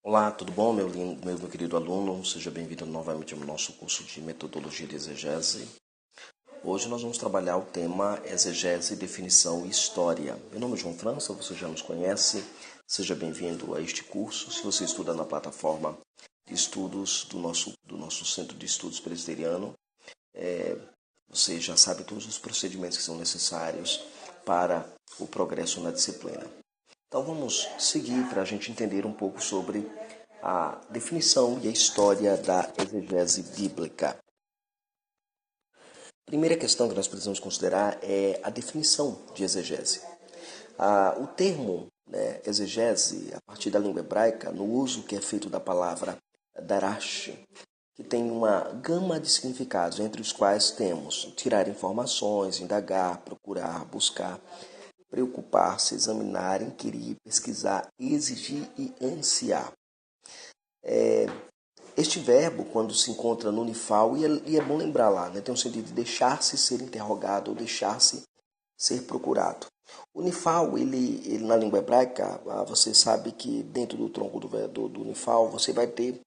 Olá, tudo bom, meu querido aluno? Seja bem-vindo novamente ao nosso curso de Metodologia de Exegese. Hoje nós vamos trabalhar o tema Exegese, Definição e História. Meu nome é João França, você já nos conhece. Seja bem-vindo a este curso. Se você estuda na plataforma de estudos do nosso Centro de Estudos Presbiteriano, você já sabe todos os procedimentos que são necessários para o progresso na disciplina. Então vamos seguir para a gente entender um pouco sobre a definição e a história da exegese bíblica. A primeira questão que nós precisamos considerar é a definição de exegese. O termo exegese, a partir da língua hebraica, no uso que é feito da palavra darash, que tem uma gama de significados, entre os quais temos tirar informações, indagar, procurar, buscar, preocupar-se, examinar, inquirir, pesquisar, exigir e ansiar. Este verbo, quando se encontra no unifal, e é bom lembrar lá, tem o sentido de deixar-se ser interrogado ou deixar-se ser procurado. O unifal, ele na língua hebraica, você sabe que dentro do tronco do unifal você vai ter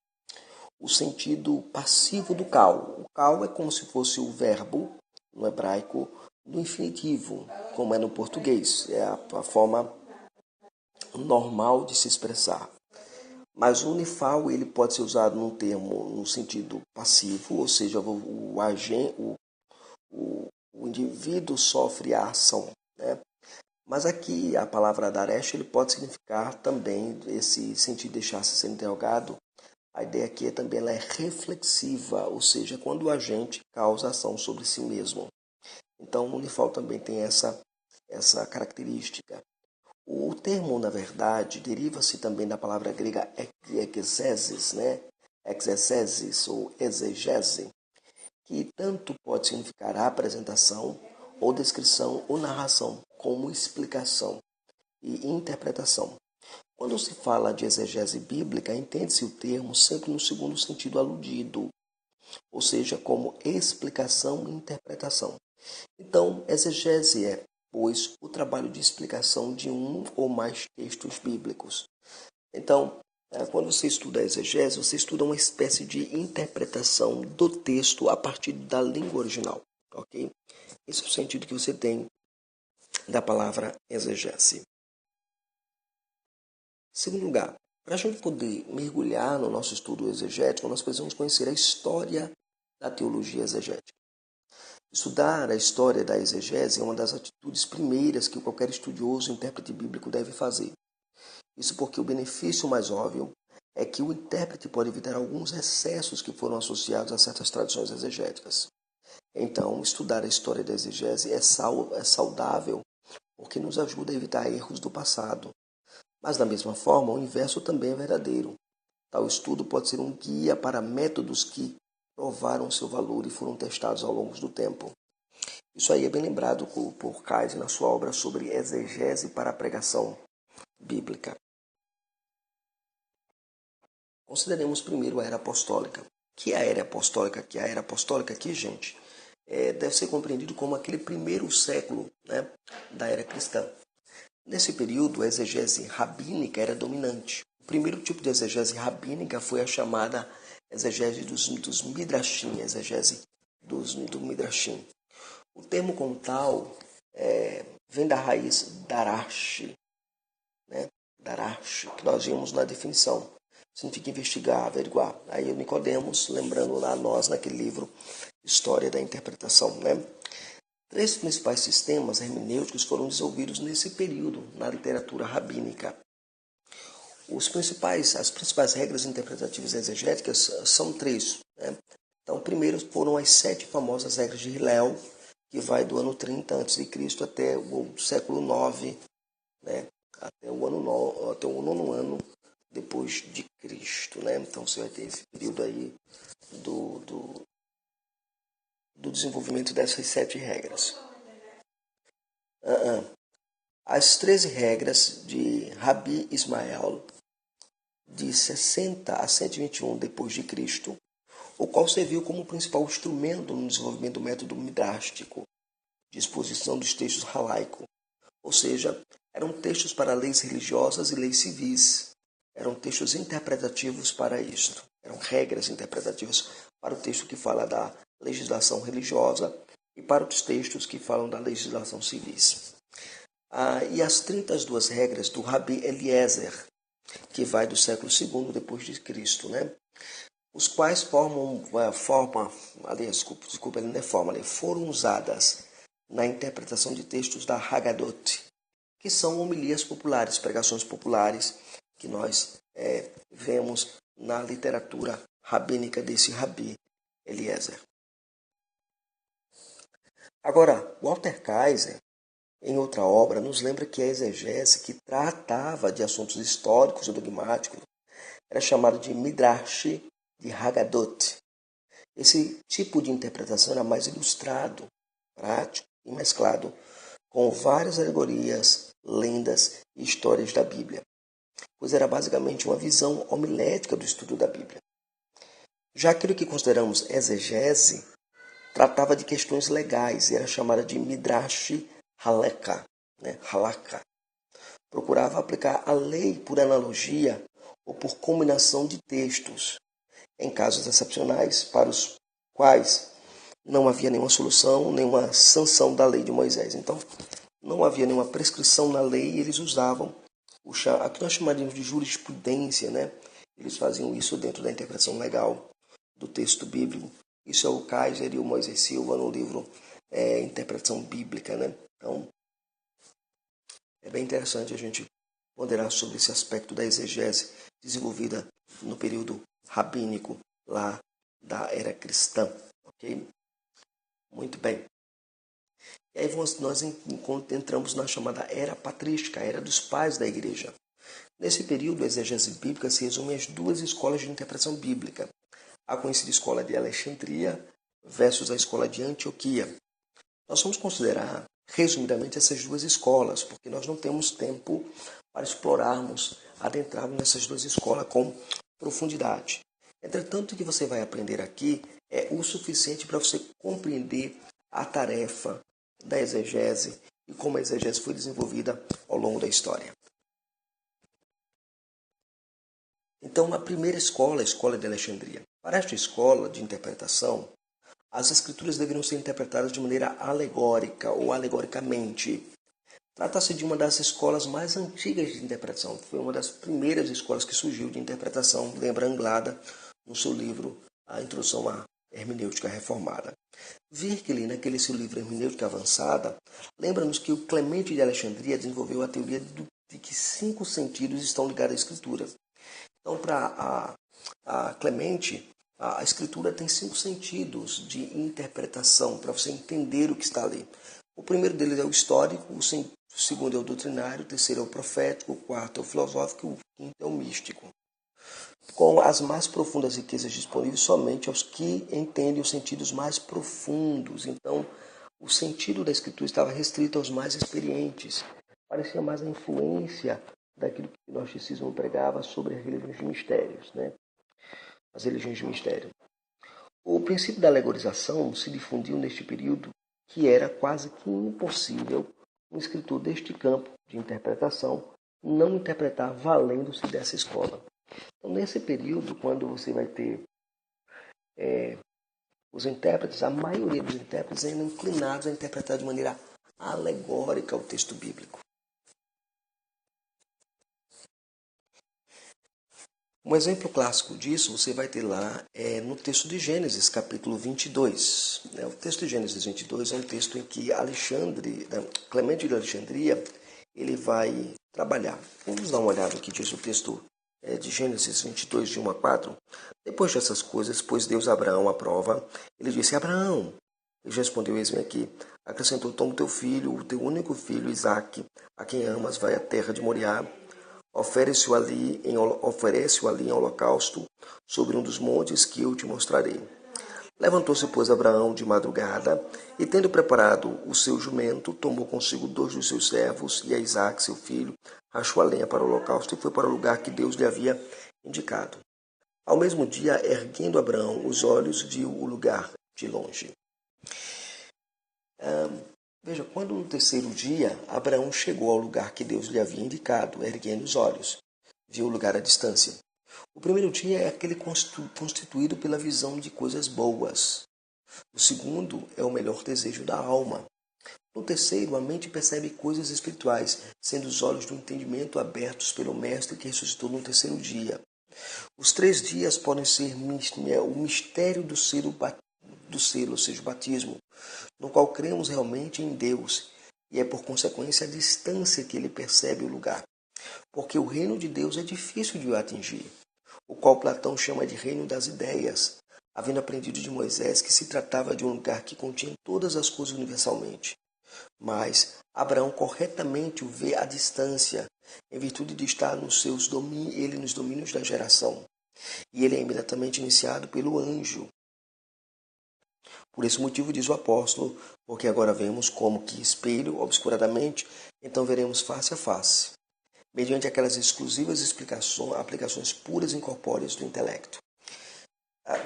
o sentido passivo do cal. O cal é como se fosse o verbo, no hebraico, do infinitivo, como é no português. É a forma normal de se expressar. Mas o unifal ele pode ser usado num termo no sentido passivo, ou seja, o indivíduo sofre a ação. Mas aqui a palavra daresh ele pode significar também esse sentido de deixar-se ser interrogado. A ideia aqui também ela é reflexiva, ou seja, quando o agente causa ação sobre si mesmo. Então o unifal também tem essa característica. O termo, na verdade, deriva-se também da palavra grega exegesis, exegesis ou exegese, que tanto pode significar a apresentação, ou descrição, ou narração, como explicação e interpretação. Quando se fala de exegese bíblica, entende-se o termo sempre no segundo sentido aludido, ou seja, como explicação e interpretação. Então, exegese é, pois, o trabalho de explicação de um ou mais textos bíblicos. Então, quando você estuda a exegese, você estuda uma espécie de interpretação do texto a partir da língua original, ok? Esse é o sentido que você tem da palavra exegese. Em segundo lugar, para a gente poder mergulhar no nosso estudo exegético, nós precisamos conhecer a história da teologia exegética. Estudar a história da exegese é uma das atitudes primeiras que qualquer estudioso e intérprete bíblico deve fazer. Isso porque o benefício mais óbvio é que o intérprete pode evitar alguns excessos que foram associados a certas tradições exegéticas. Então, estudar a história da exegese é saudável porque nos ajuda a evitar erros do passado. Mas, da mesma forma, o inverso também é verdadeiro. Tal estudo pode ser um guia para métodos que provaram seu valor e foram testados ao longo do tempo. Isso aí é bem lembrado por Kaiser na sua obra sobre exegese para a pregação bíblica. Consideremos primeiro a era apostólica. Que é a era apostólica? Que a era apostólica aqui, gente, deve ser compreendido como aquele primeiro século da era cristã. Nesse período, a exegese rabínica era dominante. O primeiro tipo de exegese rabínica foi a chamada exegese dos midrashim, exegese do midrashim. O termo como tal vem da raiz darash, darash, que nós vimos na definição. Significa investigar, averiguar. Aí o Nicodemos, lembrando lá nós naquele livro História da Interpretação. Três principais sistemas hermenêuticos foram desenvolvidos nesse período na literatura rabínica. As principais regras interpretativas exegéticas são três. Então, primeiro foram as 7 famosas regras de Hillel, que vai do ano 30 a.C. até o século IX, até o nono ano depois de Cristo. Então, você vai ter esse período aí do desenvolvimento dessas 7 regras. As 13 regras de Rabi Ismael, de 60 a 121 depois de Cristo, o qual serviu como principal instrumento no desenvolvimento do método midrástico, de exposição dos textos halaico, ou seja, eram textos para leis religiosas e leis civis. eram textos interpretativos para isto. Eram regras interpretativas para o texto que fala da legislação religiosa e para os textos que falam da legislação civis. E as 32 regras do Rabi Eliezer, que vai do século II depois de Cristo, né? Os quais foram usadas na interpretação de textos da Haggadot, que são homilias populares, pregações populares, que nós vemos na literatura rabínica desse Rabi Eliezer. Agora, Walter Kaiser, em outra obra, nos lembra que a exegese que tratava de assuntos históricos e dogmáticos era chamada de Midrash de Haggadot. Esse tipo de interpretação era mais ilustrado, prático e mesclado com várias alegorias, lendas e histórias da Bíblia, pois era basicamente uma visão homilética do estudo da Bíblia. Já aquilo que consideramos exegese tratava de questões legais e era chamada de Midrash Halakha, Halakha. Procurava aplicar a lei por analogia ou por combinação de textos, em casos excepcionais para os quais não havia nenhuma solução, nenhuma sanção da lei de Moisés. Então, não havia nenhuma prescrição na lei e eles usavam o que nós chamaríamos de jurisprudência, né? Eles faziam isso dentro da interpretação legal do texto bíblico. Isso é o Kaiser e o Moisés Silva no livro Interpretação Bíblica, né? Então, é bem interessante a gente ponderar sobre esse aspecto da exegese desenvolvida no período rabínico lá da era cristã, ok? Muito bem. E aí nós entramos na chamada era patrística, a era dos pais da igreja. Nesse período, a exegese bíblica se resume às duas escolas de interpretação bíblica. A conhecida escola de Alexandria versus a escola de Antioquia. Nós vamos considerar, resumidamente, essas duas escolas, porque nós não temos tempo para explorarmos, adentrarmos nessas duas escolas com profundidade. Entretanto, o que você vai aprender aqui é o suficiente para você compreender a tarefa da exegese e como a exegese foi desenvolvida ao longo da história. Então, a primeira escola, a escola de Alexandria. Para esta escola de interpretação, as escrituras deveriam ser interpretadas de maneira alegórica ou alegoricamente. Trata-se de uma das escolas mais antigas de interpretação. Foi uma das primeiras escolas que surgiu de interpretação, lembra Anglada, no seu livro A Introdução à Hermenêutica Reformada. Virgili, naquele seu livro Hermenêutica Avançada, lembra-nos que o Clemente de Alexandria desenvolveu a teoria de que 5 sentidos estão ligados à Escritura. Então, para a Clemente, a Escritura tem 5 sentidos de interpretação, para você entender o que está ali. O primeiro deles é o histórico, o segundo é o doutrinário, o terceiro é o profético, o quarto é o filosófico e o quinto é o místico. Com as mais profundas riquezas disponíveis somente aos que entendem os sentidos mais profundos. Então, o sentido da Escritura estava restrito aos mais experientes. Parecia mais a influência daquilo que o gnosticismo pregava sobre as religiões de mistérios, né? As religiões de mistério. O princípio da alegorização se difundiu neste período, que era quase que impossível um escritor deste campo de interpretação não interpretar valendo-se dessa escola. Então, nesse período, quando você vai ter os intérpretes, a maioria dos intérpretes ainda inclinados a interpretar de maneira alegórica o texto bíblico. Um exemplo clássico disso você vai ter lá no texto de Gênesis, capítulo 22. O texto de Gênesis 22 é um texto em que Clemente de Alexandria ele vai trabalhar. Vamos dar uma olhada no que diz o texto de Gênesis 22, de 1 a 4. Depois dessas coisas, pôs Deus a Abraão à prova. Ele disse: Abraão. Ele respondeu: eis-me aqui. Acrescentou: toma o teu filho, o teu único filho, Isaque, a quem amas, vai à terra de Moriá. Oferece-o ali em holocausto sobre um dos montes que eu te mostrarei. Levantou-se, pois, Abraão de madrugada, e tendo preparado o seu jumento, tomou consigo 2 dos seus servos e a Isaque, seu filho, rachou a lenha para o holocausto e foi para o lugar que Deus lhe havia indicado. Ao mesmo dia, erguendo Abraão os olhos, viu o lugar de longe. Veja, quando no terceiro dia, Abraão chegou ao lugar que Deus lhe havia indicado, erguendo os olhos, vê o lugar à distância. O primeiro dia é aquele constituído pela visão de coisas boas. O segundo é o melhor desejo da alma. No terceiro, a mente percebe coisas espirituais, sendo os olhos do entendimento abertos pelo Mestre que ressuscitou no terceiro dia. Os 3 dias podem ser o mistério do selo, ou seja, o batismo, no qual cremos realmente em Deus, e é por consequência a distância que ele percebe o lugar, porque o reino de Deus é difícil de o atingir, o qual Platão chama de reino das ideias, havendo aprendido de Moisés que se tratava de um lugar que continha todas as coisas universalmente. Mas Abraão corretamente o vê à distância, em virtude de estar ele nos domínios da geração. E ele é imediatamente iniciado pelo anjo. Por esse motivo, diz o apóstolo, porque agora vemos como que espelho, obscuradamente, então veremos face a face, mediante aquelas exclusivas aplicações puras e incorpóreas do intelecto.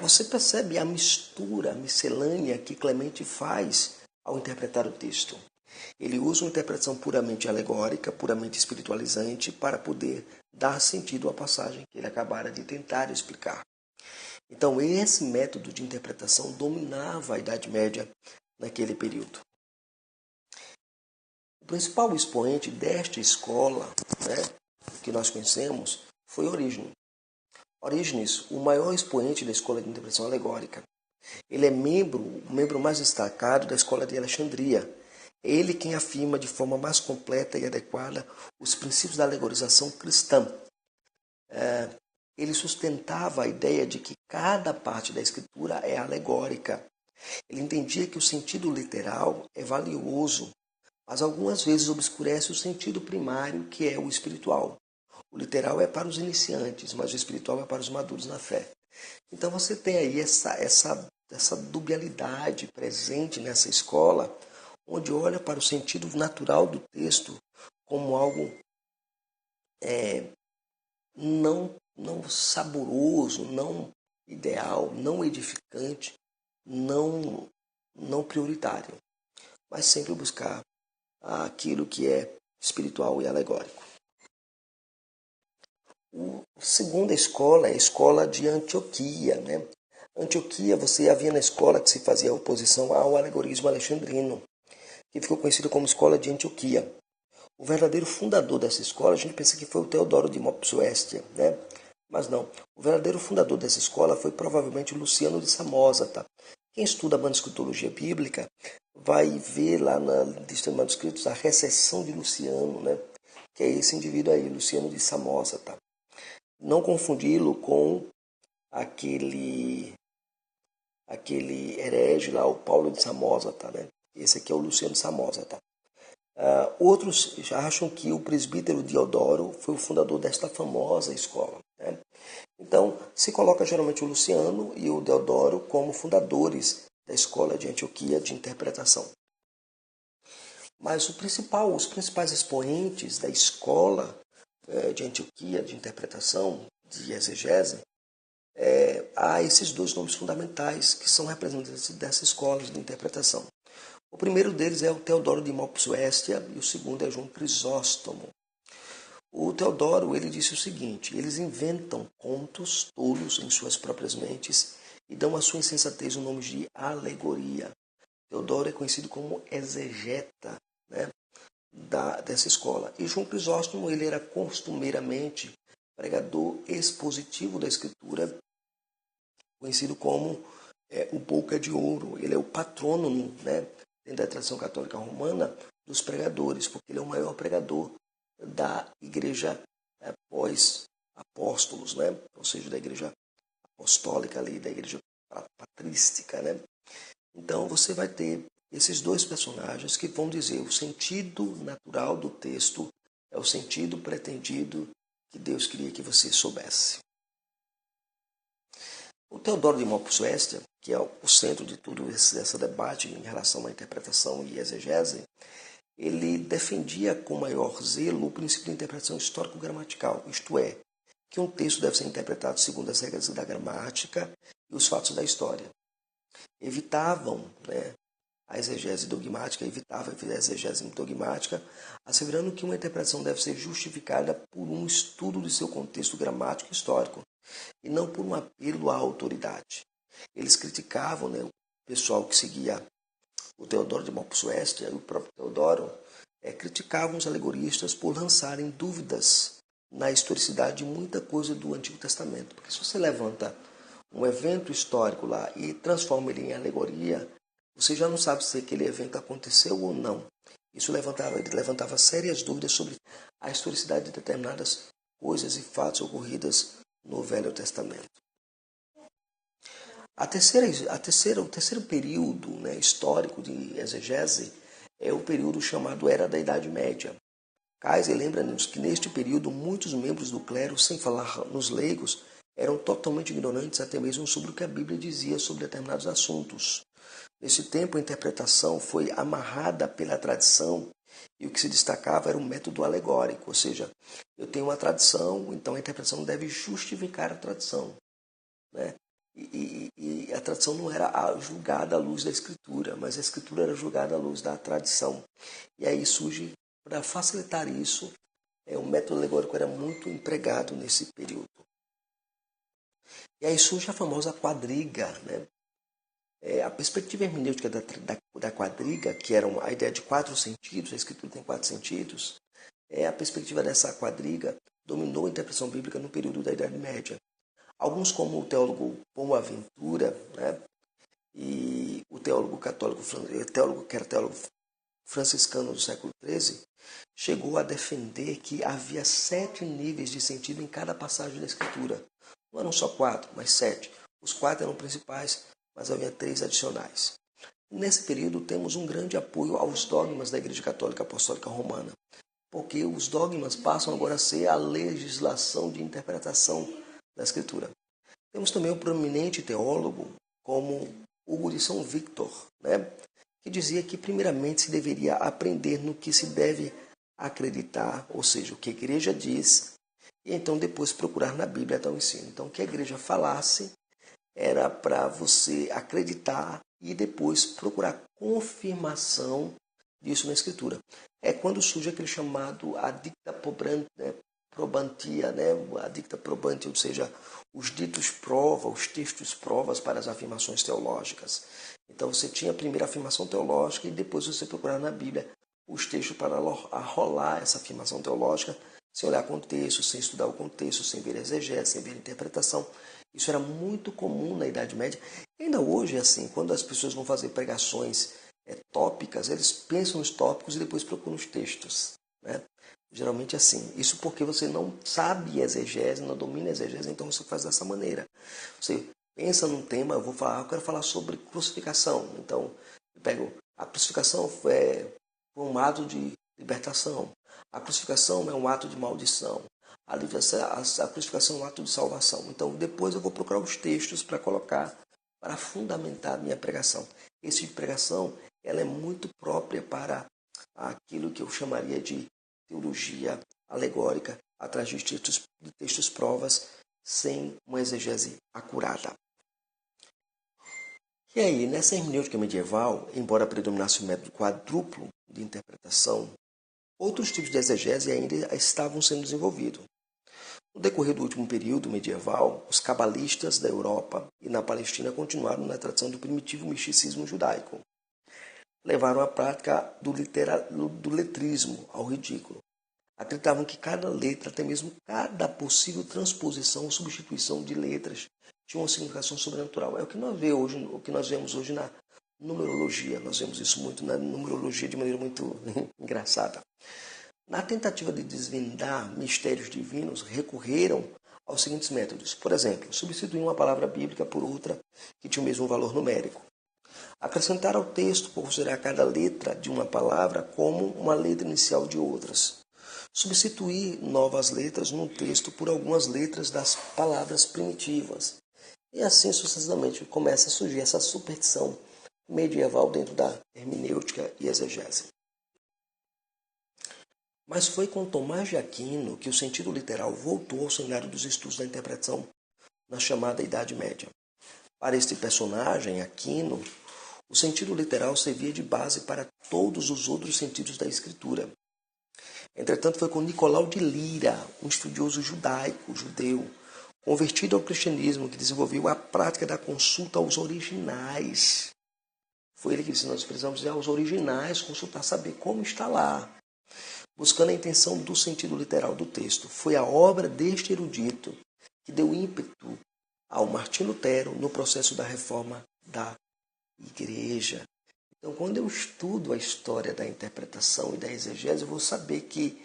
Você percebe a mistura, a miscelânea que Clemente faz ao interpretar o texto. Ele usa uma interpretação puramente alegórica, puramente espiritualizante, para poder dar sentido à passagem que ele acabara de tentar explicar. Então, esse método de interpretação dominava a Idade Média naquele período. O principal expoente desta escola, que nós conhecemos, foi Orígenes. Orígenes, o maior expoente da escola de interpretação alegórica. Ele é o membro mais destacado da escola de Alexandria. É ele quem afirma de forma mais completa e adequada os princípios da alegorização cristã. Ele sustentava a ideia de que cada parte da escritura é alegórica. Ele entendia que o sentido literal é valioso, mas algumas vezes obscurece o sentido primário, que é o espiritual. O literal é para os iniciantes, mas o espiritual é para os maduros na fé. Então você tem aí essa dualidade presente nessa escola, onde olha para o sentido natural do texto como algo não saboroso, não ideal, não edificante, não prioritário, mas sempre buscar aquilo que é espiritual e alegórico. A segunda escola é a escola de Antioquia. Antioquia, você havia na escola que se fazia oposição ao alegorismo alexandrino, que ficou conhecido como escola de Antioquia. O verdadeiro fundador dessa escola, a gente pensa que foi o Teodoro de Mopsuestia, mas não. O verdadeiro fundador dessa escola foi provavelmente o Luciano de Samosata. Quem estuda a manuscritologia bíblica vai ver lá na lista de manuscritos a recessão de Luciano, que é esse indivíduo aí, Luciano de Samosata. Não confundi-lo com aquele herege lá, o Paulo de Samosata. Esse aqui é o Luciano de Samosata. Outros já acham que o presbítero Diodoro foi o fundador desta famosa escola. Então, se coloca geralmente o Luciano e o Diodoro como fundadores da escola de Antioquia de interpretação. Mas os principais expoentes da escola de Antioquia de interpretação, de exegese, há esses 2 nomes fundamentais que são representantes dessa escola de interpretação. O primeiro deles é o Teodoro de Mopsuestia e o segundo é João Crisóstomo. O Teodoro, ele disse o seguinte: eles inventam contos tolos em suas próprias mentes e dão à sua insensatez o nome de alegoria. Teodoro é conhecido como exegeta dessa escola. E João Crisóstomo, ele era costumeiramente pregador expositivo da escritura, conhecido como o Boca de Ouro. Ele é o patrono, dentro da tradição católica romana, dos pregadores, porque ele é o maior pregador da igreja pós-apóstolos, ou seja, da igreja apostólica ali, da igreja patrística. Então você vai ter esses 2 personagens que vão dizer o sentido natural do texto é o sentido pretendido que Deus queria que você soubesse. O Teodoro de Mopsuestia, que é o centro de tudo esse debate em relação à interpretação e exegese, ele defendia com maior zelo o princípio de interpretação histórico-gramatical, isto é, que um texto deve ser interpretado segundo as regras da gramática e os fatos da história. Evitavam a exegese dogmática, evitava a exegese dogmática, asseverando que uma interpretação deve ser justificada por um estudo de seu contexto gramático e histórico, e não por um apelo à autoridade. Eles criticavam, o pessoal que seguia o Teodoro de Mopsuestia e o próprio Teodoro, criticavam os alegoristas por lançarem dúvidas na historicidade de muita coisa do Antigo Testamento. Porque se você levanta um evento histórico lá e transforma ele em alegoria, você já não sabe se aquele evento aconteceu ou não. Isso levantava sérias dúvidas sobre a historicidade de determinadas coisas e fatos ocorridos no Velho Testamento. O terceiro período, histórico de exegese é o período chamado Era da Idade Média. Kaiser lembra-nos que neste período muitos membros do clero, sem falar nos leigos, eram totalmente ignorantes até mesmo sobre o que a Bíblia dizia sobre determinados assuntos. Nesse tempo, a interpretação foi amarrada pela tradição e o que se destacava era o método alegórico, ou seja, eu tenho uma tradição, então a interpretação deve justificar a tradição. E a tradição não era julgada à luz da Escritura, mas a Escritura era julgada à luz da tradição. E aí surge, para facilitar isso, o método alegórico era muito empregado nesse período. E aí surge a famosa quadriga, a perspectiva hermenêutica da quadriga, que era a ideia de 4 sentidos, a Escritura tem 4 sentidos, a perspectiva dessa quadriga dominou a interpretação bíblica no período da Idade Média. Alguns, como o teólogo Boaventura, e o teólogo católico, que era teólogo franciscano do século XIII, chegou a defender que havia 7 níveis de sentido em cada passagem da Escritura. Não eram só 4, mas 7. Os 4 eram principais, mas havia 3 adicionais. Nesse período temos um grande apoio aos dogmas da Igreja Católica Apostólica Romana, porque os dogmas passam agora a ser a legislação de interpretação da Escritura. Temos também um prominente teólogo como Hugo de São Victor, que dizia que primeiramente se deveria aprender no que se deve acreditar, ou seja, o que a igreja diz, e então depois procurar na Bíblia tal ensino. Então, o que a igreja falasse era para você acreditar e depois procurar confirmação disso na Escritura. É quando surge aquele chamado a dicta probantia, a dicta probantia, ou seja, os ditos prova, os textos provas para as afirmações teológicas. Então você tinha a primeira afirmação teológica e depois você procurava na Bíblia os textos para arrolar essa afirmação teológica, sem olhar contexto, sem estudar o contexto, sem ver exegese, sem ver interpretação. Isso era muito comum na Idade Média. E ainda hoje é assim, quando as pessoas vão fazer pregações tópicas, eles pensam nos tópicos e depois procuram os textos. Geralmente é assim. Isso porque você não sabe exegese, não domina exegese, então você faz dessa maneira. Você pensa num tema, eu quero falar sobre crucificação. Então, eu pego, a crucificação foi um ato de libertação. A crucificação é um ato de maldição. A crucificação é um ato de salvação. Então, depois eu vou procurar os textos para colocar, para fundamentar a minha pregação. Esse tipo de pregação, ela é muito própria para aquilo que eu chamaria de teologia alegórica, atrás de textos provas, sem uma exegese acurada. E aí, nessa hermenêutica medieval, embora predominasse o método quadruplo de interpretação, outros tipos de exegese ainda estavam sendo desenvolvidos. No decorrer do último período medieval, os cabalistas da Europa e na Palestina continuaram na tradição do primitivo misticismo judaico. Levaram a prática do letrismo ao ridículo. Acreditavam que cada letra, até mesmo cada possível transposição ou substituição de letras, tinha uma significação sobrenatural. É o que nós vemos hoje na numerologia. Nós vemos isso muito na numerologia de maneira muito engraçada. Na tentativa de desvendar mistérios divinos, recorreram aos seguintes métodos. Por exemplo, substituir uma palavra bíblica por outra que tinha o mesmo valor numérico. Acrescentar ao texto por considerar cada letra de uma palavra como uma letra inicial de outras. Substituir novas letras num texto por algumas letras das palavras primitivas. E assim sucessivamente começa a surgir essa superstição medieval dentro da hermenêutica e exegese. Mas foi com Tomás de Aquino que o sentido literal voltou ao cenário dos estudos da interpretação na chamada Idade Média. Para este personagem, Aquino, O sentido literal servia de base para todos os outros sentidos da Escritura. Entretanto, foi com Nicolau de Lira, um estudioso judeu, convertido ao cristianismo, que desenvolveu a prática da consulta aos originais. Foi ele que disse: nós precisamos ir aos originais, consultar, saber como está lá, buscando a intenção do sentido literal do texto. Foi a obra deste erudito que deu ímpeto ao Martim Lutero no processo da reforma da Igreja. Então, quando eu estudo a história da interpretação e da exegese, eu vou saber que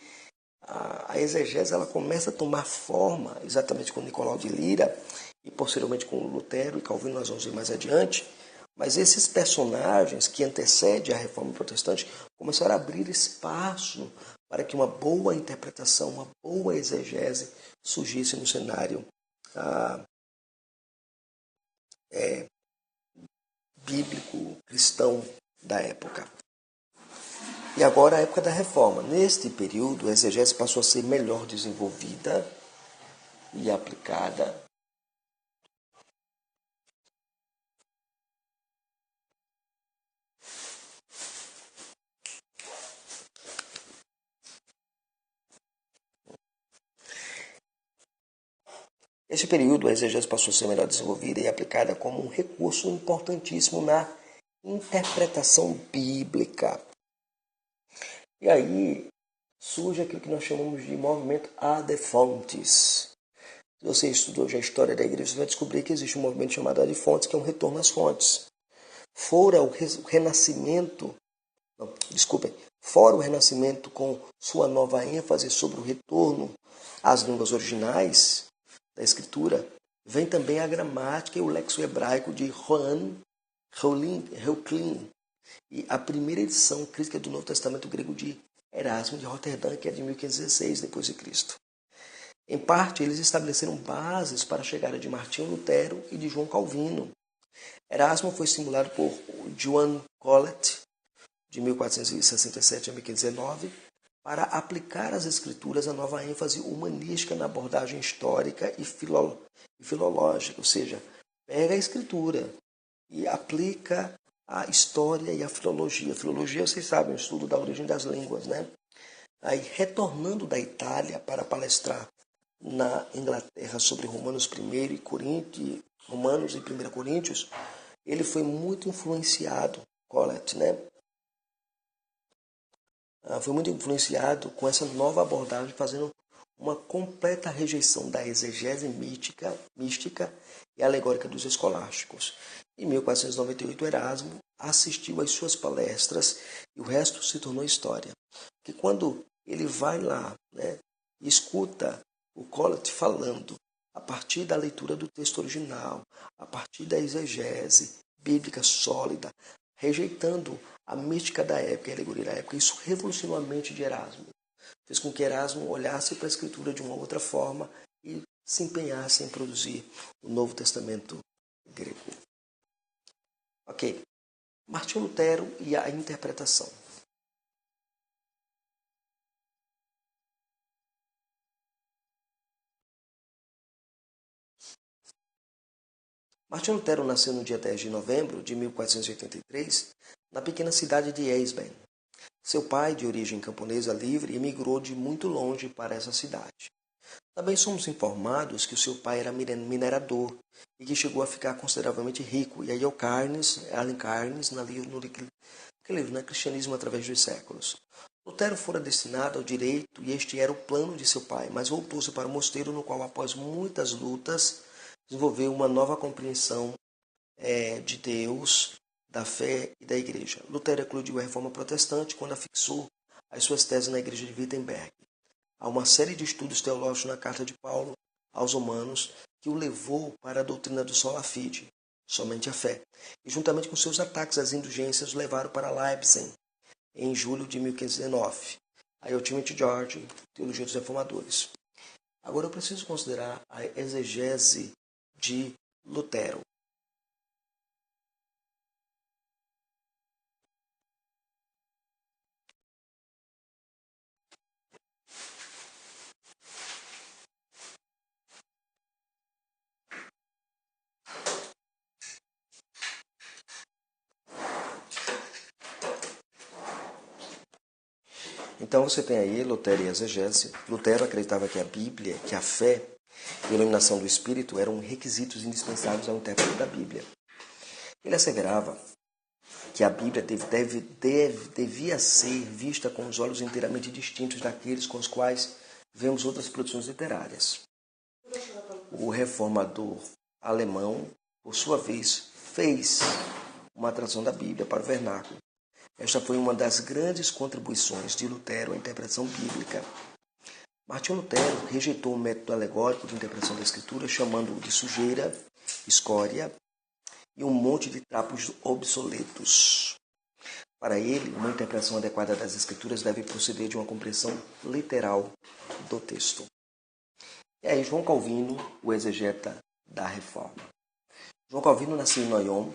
a exegese ela começa a tomar forma exatamente com Nicolau de Lira e posteriormente com Lutero e Calvino, nós vamos ver mais adiante. Mas esses personagens que antecedem a Reforma Protestante começaram a abrir espaço para que uma boa interpretação, uma boa exegese surgisse no cenário bíblico cristão da época. E agora a época da Reforma. Neste período, a exegese passou a ser melhor desenvolvida e aplicada. Neste período, a exegese passou a ser melhor desenvolvida e aplicada como um recurso importantíssimo na interpretação bíblica. E aí surge aquilo que nós chamamos de movimento ad fontes. Se você estudou já a história da igreja, você vai descobrir que existe um movimento chamado ad fontes, que é um retorno às fontes. Fora o renascimento com sua nova ênfase sobre o retorno às línguas originais da Escritura, vem também a gramática e o lexo hebraico de Johann Reuchlin e a primeira edição crítica do Novo Testamento grego de Erasmo de Roterdã, que é de 1516 d.C. Em parte, eles estabeleceram bases para a chegada de Martinho Lutero e de João Calvino. Erasmo foi estimulado por Joan Colet, de 1467 a 1519, para aplicar às escrituras a nova ênfase humanística na abordagem histórica e filológica, ou seja, pega a escritura e aplica a história e a filologia. A filologia, vocês sabem, o estudo da origem das línguas, né? Aí, retornando da Itália para palestrar na Inglaterra sobre Romanos e 1 Coríntios, ele foi muito influenciado, Colet, né? Foi muito influenciado com essa nova abordagem, fazendo uma completa rejeição da exegese mística e alegórica dos escolásticos. Em 1498, Erasmo assistiu às suas palestras e o resto se tornou história. Porque quando ele vai lá, né, e escuta o Colet falando a partir da leitura do texto original, a partir da exegese bíblica sólida, rejeitando a mística da época e a alegoria da época, isso revolucionou a mente de Erasmo. Fez com que Erasmo olhasse para a Escritura de uma outra forma e se empenhasse em produzir o Novo Testamento grego. Ok. Martinho Lutero e a interpretação. Martinho Lutero nasceu no dia 10 de novembro de 1483, na pequena cidade de Eisben. Seu pai, de origem camponesa livre, emigrou de muito longe para essa cidade. Também somos informados que o seu pai era minerador e que chegou a ficar consideravelmente rico. E aí Allen Carnes, no livro, Cristianismo através dos séculos. Lutero fora destinado ao direito e este era o plano de seu pai, mas voltou-se para o mosteiro, no qual, após muitas lutas, desenvolveu uma nova compreensão de Deus, da fé e da igreja. Lutero eclodiu a reforma protestante quando afixou as suas teses na igreja de Wittenberg. Há uma série de estudos teológicos na carta de Paulo aos Romanos que o levou para a doutrina do sola fide, somente a fé. E juntamente com seus ataques às indulgências, o levaram para Leipzig, em julho de 1519. Aí o Timothy George, Teologia dos Reformadores. Agora eu preciso considerar a exegese de Lutero. Então você tem aí Lutero e exegese. Lutero acreditava que a Bíblia, que a fé e a iluminação do Espírito eram requisitos indispensáveis ao intérprete da Bíblia. Ele asseverava que a Bíblia devia ser vista com os olhos inteiramente distintos daqueles com os quais vemos outras produções literárias. O reformador alemão, por sua vez, fez uma tradução da Bíblia para o vernáculo. Esta foi uma das grandes contribuições de Lutero à interpretação bíblica. Martinho Lutero rejeitou o método alegórico de interpretação da Escritura, chamando-o de sujeira, escória e um monte de trapos obsoletos. Para ele, uma interpretação adequada das Escrituras deve proceder de uma compreensão literal do texto. E aí, João Calvino, o exegeta da Reforma. João Calvino nasceu em Noyon,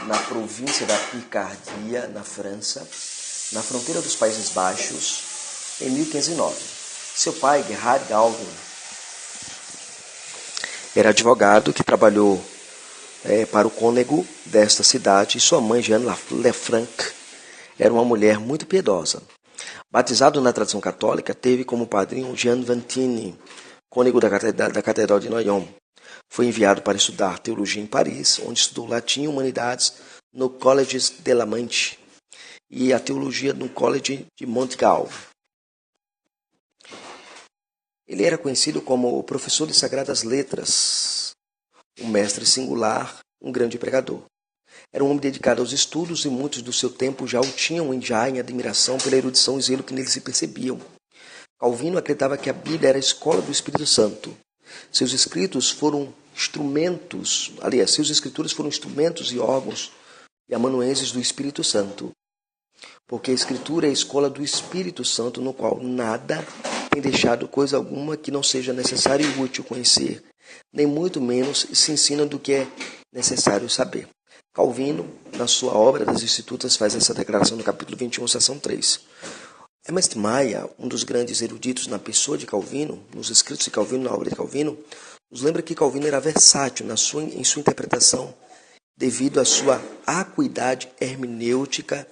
na província da Picardia, na França, na fronteira dos Países Baixos, em 1509. Seu pai, Gerhard Calvin, era advogado que trabalhou para o cônego desta cidade, e sua mãe, Jeanne Lefranc, era uma mulher muito piedosa. Batizado na tradição católica, teve como padrinho Jean Vantini, cônego da Catedral de Noyon. Foi enviado para estudar teologia em Paris, onde estudou latim e humanidades no Collège de la Manche e a teologia no Collège de Montgal. Ele era conhecido como o professor de Sagradas Letras, um mestre singular, um grande pregador. Era um homem dedicado aos estudos e muitos do seu tempo já o tinham em admiração pela erudição e zelo que nele se percebiam. Calvino acreditava que a Bíblia era a escola do Espírito Santo. Seus escritos foram instrumentos e órgãos e amanuenses do Espírito Santo. Porque a Escritura é a escola do Espírito Santo, no qual nada tem deixado coisa alguma que não seja necessário e útil conhecer, nem muito menos se ensina do que é necessário saber. Calvino, na sua obra das Institutas, faz essa declaração no capítulo 21, seção 3. Ernest Mayr, um dos grandes eruditos na pessoa de Calvino, nos escritos de Calvino, na obra de Calvino, nos lembra que Calvino era versátil em sua interpretação devido à sua acuidade hermenêutica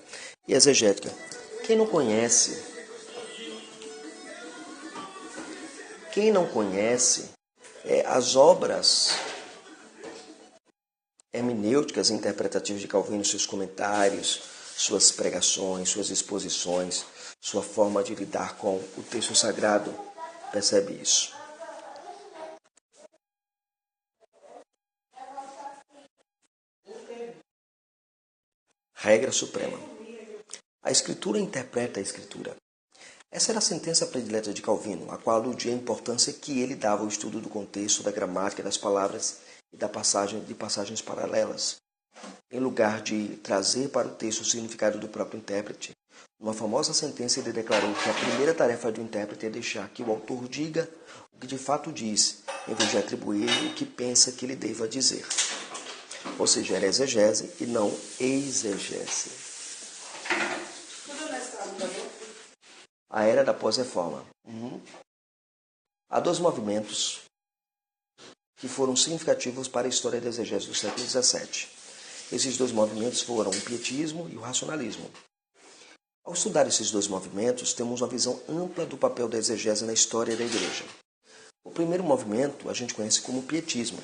e exegética. Quem não conhece as obras hermenêuticas e interpretativas de Calvino, seus comentários, suas pregações, suas exposições, sua forma de lidar com o texto sagrado, percebe isso. Regra suprema. A Escritura interpreta a Escritura. Essa era a sentença predileta de Calvino, a qual aludia a importância que ele dava ao estudo do contexto, da gramática, das palavras e de passagens paralelas. Em lugar de trazer para o texto o significado do próprio intérprete, numa famosa sentença ele declarou que a primeira tarefa do intérprete é deixar que o autor diga o que de fato diz, em vez de atribuir o que pensa que ele deva dizer. Ou seja, era exegese e não exegese. A era da pós-reforma. Há dois movimentos que foram significativos para a história da exegese do século XVII. Esses dois movimentos foram o pietismo e o racionalismo. Ao estudar esses dois movimentos, temos uma visão ampla do papel da exegese na história da Igreja. O primeiro movimento a gente conhece como pietismo.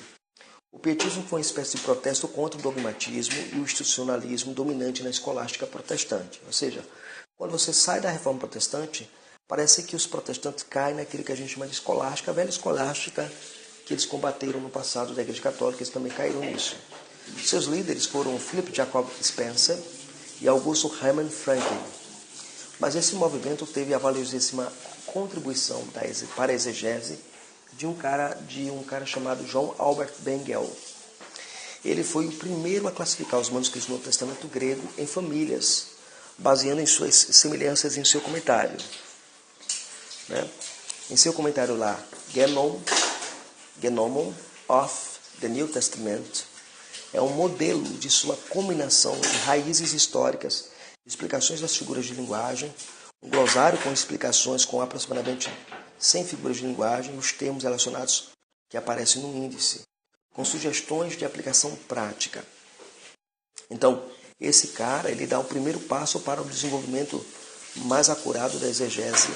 O pietismo foi uma espécie de protesto contra o dogmatismo e o institucionalismo dominante na escolástica protestante. Ou seja, quando você sai da reforma protestante, parece que os protestantes caem naquilo que a gente chama de escolástica, a velha escolástica que eles combateram no passado da Igreja Católica, eles também caíram nisso. Seus líderes foram Philip Jacob Spencer e Augusto Hermann Franklin. Mas esse movimento teve a valiosíssima contribuição para a exegese de um cara chamado John Albert Bengel. Ele foi o primeiro a classificar os manuscritos do Novo Testamento grego em famílias, baseando em suas semelhanças em seu comentário. Em seu comentário lá, Gnomon of the New Testament, é um modelo de sua combinação de raízes históricas, explicações das figuras de linguagem, um glossário com explicações com aproximadamente 100 figuras de linguagem e os termos relacionados que aparecem no índice, com sugestões de aplicação prática. Então, esse cara, ele dá o primeiro passo para o desenvolvimento mais acurado da exegese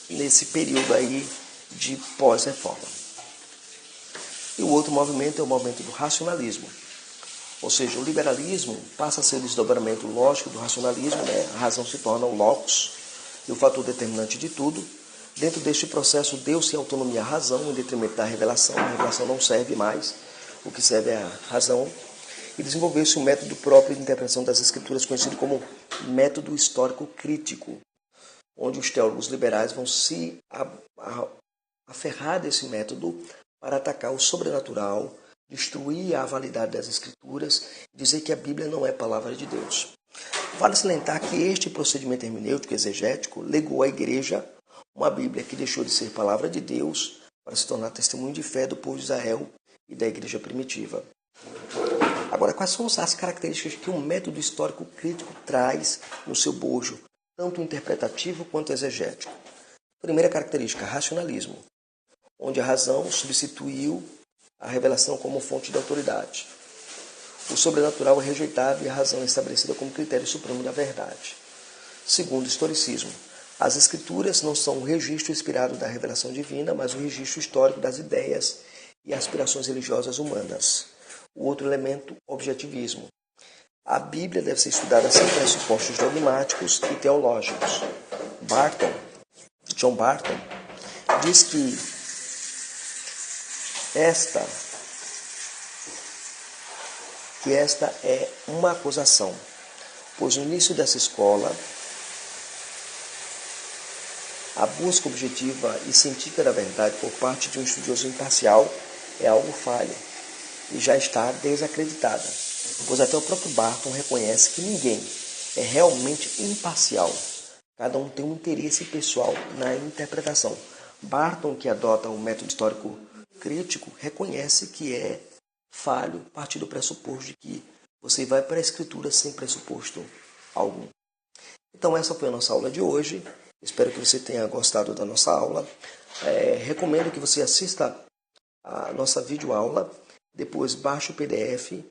nesse período aí de pós-reforma. E o outro movimento é o movimento do racionalismo. Ou seja, o liberalismo passa a ser o desdobramento lógico do racionalismo, né? A razão se torna o locus e o fator determinante de tudo. Dentro deste processo, deu-se autonomia à razão em detrimento da revelação. A revelação não serve mais, o que serve é a razão. E desenvolveu-se um método próprio de interpretação das escrituras, conhecido como método histórico crítico, onde os teólogos liberais vão se aferrar desse método para atacar o sobrenatural, destruir a validade das escrituras, dizer que a Bíblia não é palavra de Deus. Vale salientar que este procedimento hermenêutico exegético legou à igreja uma Bíblia que deixou de ser palavra de Deus para se tornar testemunho de fé do povo de Israel e da igreja primitiva. Agora, quais são as características que um método histórico crítico traz no seu bojo, tanto interpretativo quanto exegético? Primeira característica, racionalismo, onde a razão substituiu a revelação como fonte de autoridade. O sobrenatural é rejeitado e a razão é estabelecida como critério supremo da verdade. Segundo, historicismo. As escrituras não são o registro inspirado da revelação divina, mas o registro histórico das ideias e aspirações religiosas humanas. O outro elemento, objetivismo. A Bíblia deve ser estudada sem pressupostos dogmáticos e teológicos. John Barton, diz que esta é uma acusação, pois no início dessa escola, a busca objetiva e científica da verdade por parte de um estudioso imparcial é algo falho e já está desacreditada, pois até o próprio Barton reconhece que ninguém é realmente imparcial. Cada um tem um interesse pessoal na interpretação. Barton, que adota um método histórico crítico, reconhece que é falho a partir do pressuposto de que você vai para a escritura sem pressuposto algum. Então essa foi a nossa aula de hoje. Espero que você tenha gostado da nossa aula. Recomendo que você assista a nossa videoaula, depois baixe o PDF,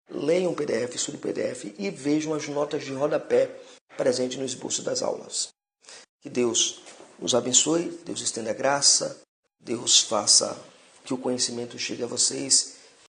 leia um PDF, estude o PDF e vejam as notas de rodapé presentes no esboço das aulas. Que Deus nos abençoe, Deus estenda a graça, Deus faça que o conhecimento chegue a vocês